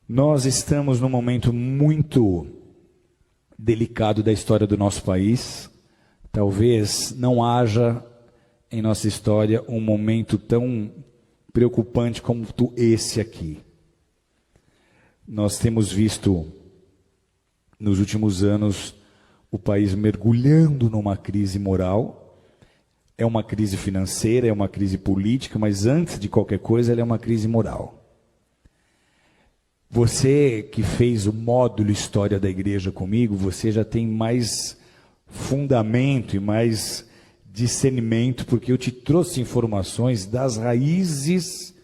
Nós estamos num momento muito delicado da história do nosso país. Talvez não haja em nossa história um momento tão preocupante como esse aqui. Nós temos visto, nos últimos anos, o país mergulhando numa crise moral. É uma crise financeira, é uma crise política, mas antes de qualquer coisa, ela é uma crise moral. Você que fez o módulo História da Igreja comigo, você já tem mais fundamento e mais discernimento, porque eu te trouxe informações das raízes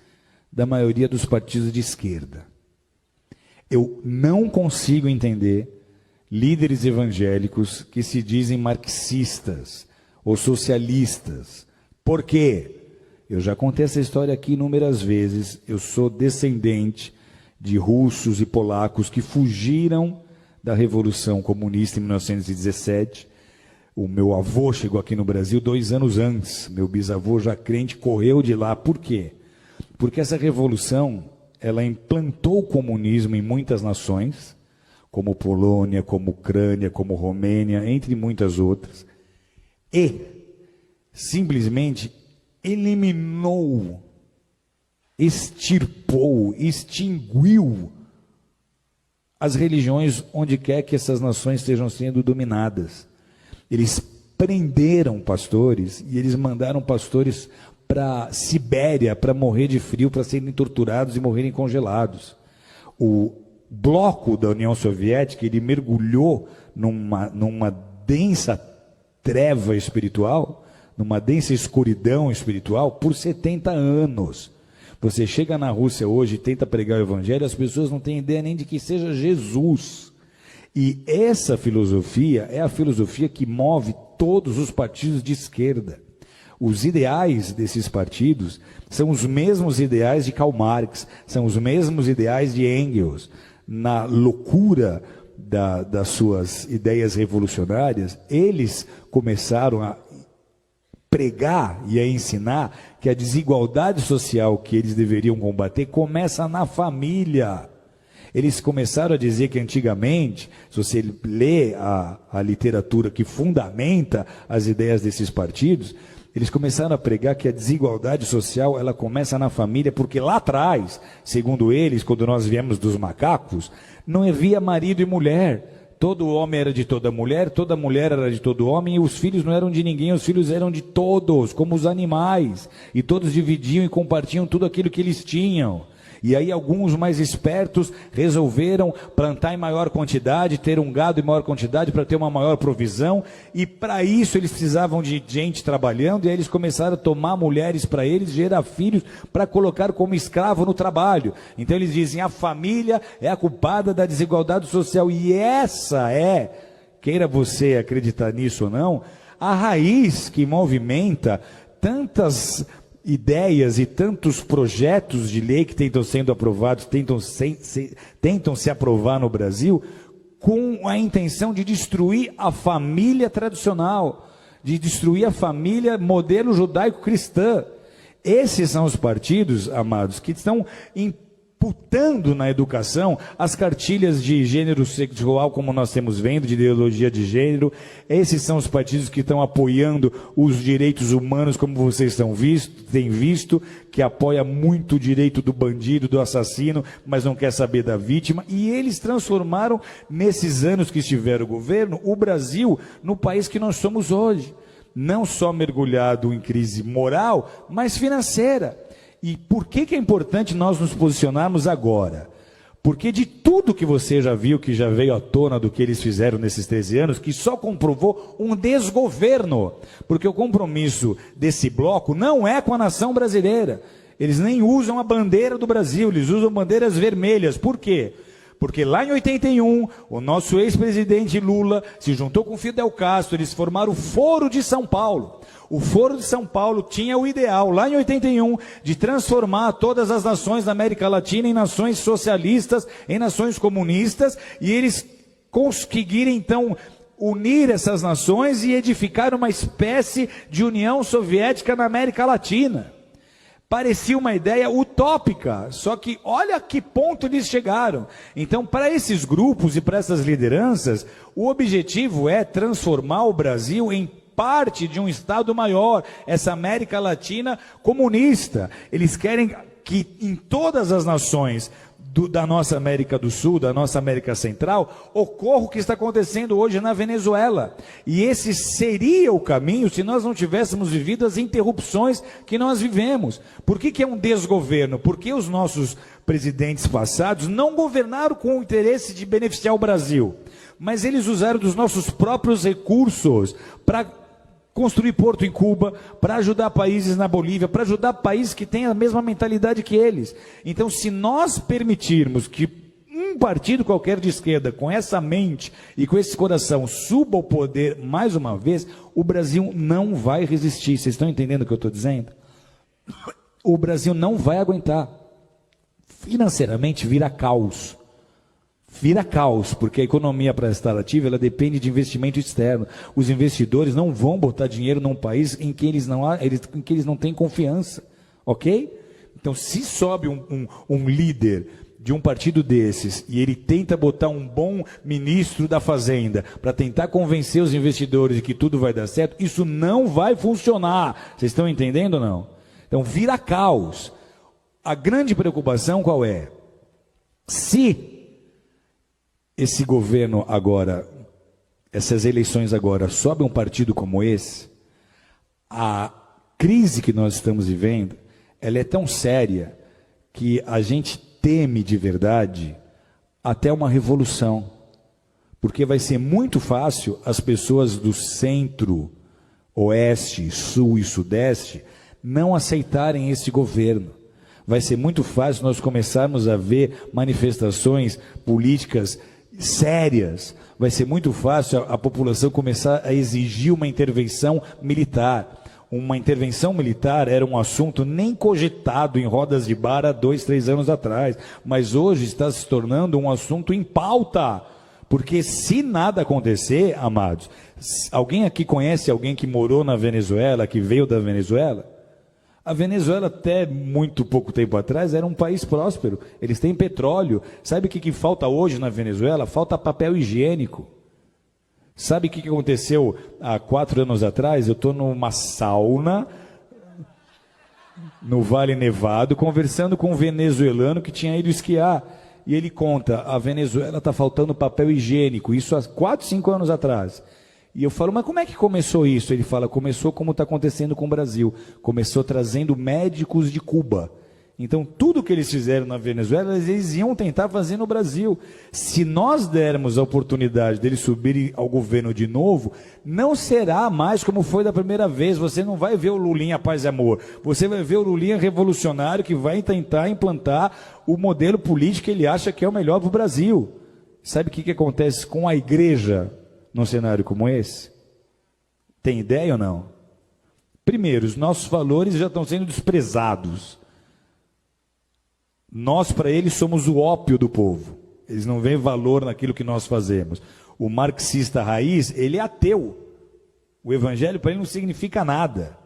da maioria dos partidos de esquerda. Eu não consigo entender líderes evangélicos que se dizem marxistas ou socialistas. Por quê? Eu já contei essa história aqui inúmeras vezes. Eu sou descendente de russos e polacos que fugiram da Revolução Comunista em 1917. O meu avô chegou aqui no Brasil 2 anos antes. Meu bisavô, já crente, correu de lá. Por quê? Porque essa revolução, ela implantou o comunismo em muitas nações, como Polônia, como Ucrânia, como Romênia, entre muitas outras, e simplesmente eliminou, extirpou, extinguiu as religiões onde quer que essas nações estejam sendo dominadas. Eles prenderam pastores e eles mandaram pastores para Sibéria para morrer de frio, para serem torturados e morrerem congelados. O bloco da União Soviética, ele mergulhou numa densa treva espiritual, numa densa escuridão espiritual por 70 anos. Você chega na Rússia hoje e tenta pregar o evangelho, as pessoas não têm ideia nem de que seja Jesus. E essa filosofia é a filosofia que move todos os partidos de esquerda. Os ideais desses partidos são os mesmos ideais de Karl Marx, são os mesmos ideais de Engels. Na loucura das suas ideias revolucionárias, eles começaram a pregar e a ensinar que a desigualdade social que eles deveriam combater começa na família. Eles começaram a dizer que antigamente, se você lê a literatura que fundamenta as ideias desses partidos, eles começaram a pregar que a desigualdade social ela começa na família, porque lá atrás, segundo eles, quando nós viemos dos macacos, não havia marido e mulher. Todo homem era de toda mulher era de todo homem, e os filhos não eram de ninguém, os filhos eram de todos, como os animais. E todos dividiam e compartilham tudo aquilo que eles tinham. E aí alguns mais espertos resolveram plantar em maior quantidade, ter um gado em maior quantidade para ter uma maior provisão, e para isso eles precisavam de gente trabalhando, e aí eles começaram a tomar mulheres para eles, gerar filhos para colocar como escravo no trabalho. Então eles dizem, a família é a culpada da desigualdade social, e essa é, queira você acreditar nisso ou não, a raiz que movimenta tantas ideias e tantos projetos de lei que tentam sendo aprovados, tentam se aprovar no Brasil, com a intenção de destruir a família tradicional, de destruir a família modelo judaico-cristã. Esses são os partidos, amados, que estão imputando na educação as cartilhas de gênero sexual, como nós temos vendo, de ideologia de gênero. Esses são os partidos que estão apoiando os direitos humanos, como vocês têm visto, que apoia muito o direito do bandido, do assassino, mas não quer saber da vítima. E eles transformaram, nesses anos que estiveram o governo, o Brasil no país que nós somos hoje. Não só mergulhado em crise moral, mas financeira. E por que é importante nós nos posicionarmos agora? Porque de tudo que você já viu, que já veio à tona do que eles fizeram nesses 13 anos, que só comprovou um desgoverno. Porque o compromisso desse bloco não é com a nação brasileira. Eles nem usam a bandeira do Brasil, eles usam bandeiras vermelhas. Por quê? Porque lá em 81, o nosso ex-presidente Lula se juntou com Fidel Castro, eles formaram o Foro de São Paulo. O Foro de São Paulo tinha o ideal, lá em 81, de transformar todas as nações da América Latina em nações socialistas, em nações comunistas, e eles conseguiram, então, unir essas nações e edificar uma espécie de União Soviética na América Latina. Parecia uma ideia utópica, só que olha a que ponto eles chegaram. Então, para esses grupos e para essas lideranças, o objetivo é transformar o Brasil em parte de um Estado maior, essa América Latina comunista. Eles querem que em todas as nações da nossa América do Sul, da nossa América Central, ocorra o que está acontecendo hoje na Venezuela. E esse seria o caminho se nós não tivéssemos vivido as interrupções que nós vivemos. Por que é um desgoverno? Porque os nossos presidentes passados não governaram com o interesse de beneficiar o Brasil, mas eles usaram dos nossos próprios recursos para construir porto em Cuba, para ajudar países na Bolívia, para ajudar países que têm a mesma mentalidade que eles. Então, se nós permitirmos que um partido qualquer de esquerda, com essa mente e com esse coração, suba ao poder mais uma vez, o Brasil não vai resistir. Vocês estão entendendo o que eu estou dizendo? O Brasil não vai aguentar. Financeiramente vira caos. Vira caos, porque a economia para estar ativa, ela depende de investimento externo. Os investidores não vão botar dinheiro num país em que eles não têm confiança, ok? Então, se sobe um líder de um partido desses e ele tenta botar um bom ministro da Fazenda para tentar convencer os investidores de que tudo vai dar certo, isso não vai funcionar. Vocês estão entendendo ou não? Então, vira caos. A grande preocupação qual é? Se esse governo agora, essas eleições agora, sobe um partido como esse, a crise que nós estamos vivendo, ela é tão séria que a gente teme de verdade até uma revolução. Porque vai ser muito fácil as pessoas do centro, oeste, sul e sudeste não aceitarem esse governo. Vai ser muito fácil nós começarmos a ver manifestações políticas sérias. Vai ser muito fácil a população começar a exigir uma intervenção militar. Uma intervenção militar era um assunto nem cogitado em rodas de bar há 2, 3 anos atrás, mas hoje está se tornando um assunto em pauta, porque se nada acontecer, amados, alguém aqui conhece alguém que morou na Venezuela, que veio da Venezuela? A Venezuela, até muito pouco tempo atrás, era um país próspero. Eles têm petróleo. Sabe o que falta hoje na Venezuela? Falta papel higiênico. Sabe o que aconteceu há 4 anos atrás? Eu estou numa sauna, no Vale Nevado, conversando com um venezuelano que tinha ido esquiar. E ele conta, a Venezuela está faltando papel higiênico. Isso há 4, 5 anos atrás. E eu falo, mas como é que começou isso? Ele fala, começou como está acontecendo com o Brasil. Começou trazendo médicos de Cuba. Então, tudo que eles fizeram na Venezuela, eles iam tentar fazer no Brasil. Se nós dermos a oportunidade deles subirem ao governo de novo, não será mais como foi da primeira vez. Você não vai ver o Lulinha Paz e Amor. Você vai ver o Lulinha revolucionário que vai tentar implantar o modelo político que ele acha que é o melhor para o Brasil. Sabe o que acontece com a igreja num cenário como esse? Tem ideia ou não? Primeiro, os nossos valores já estão sendo desprezados. Nós, para eles, somos o ópio do povo. Eles não veem valor naquilo que nós fazemos. O marxista raiz, ele é ateu. O evangelho para ele não significa nada.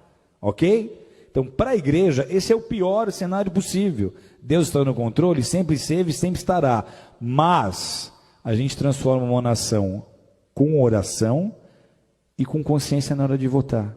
Ok? Então, para a igreja, esse é o pior cenário possível. Deus está no controle, sempre esteve e sempre estará. Mas a gente transforma uma nação com oração e com consciência na hora de votar.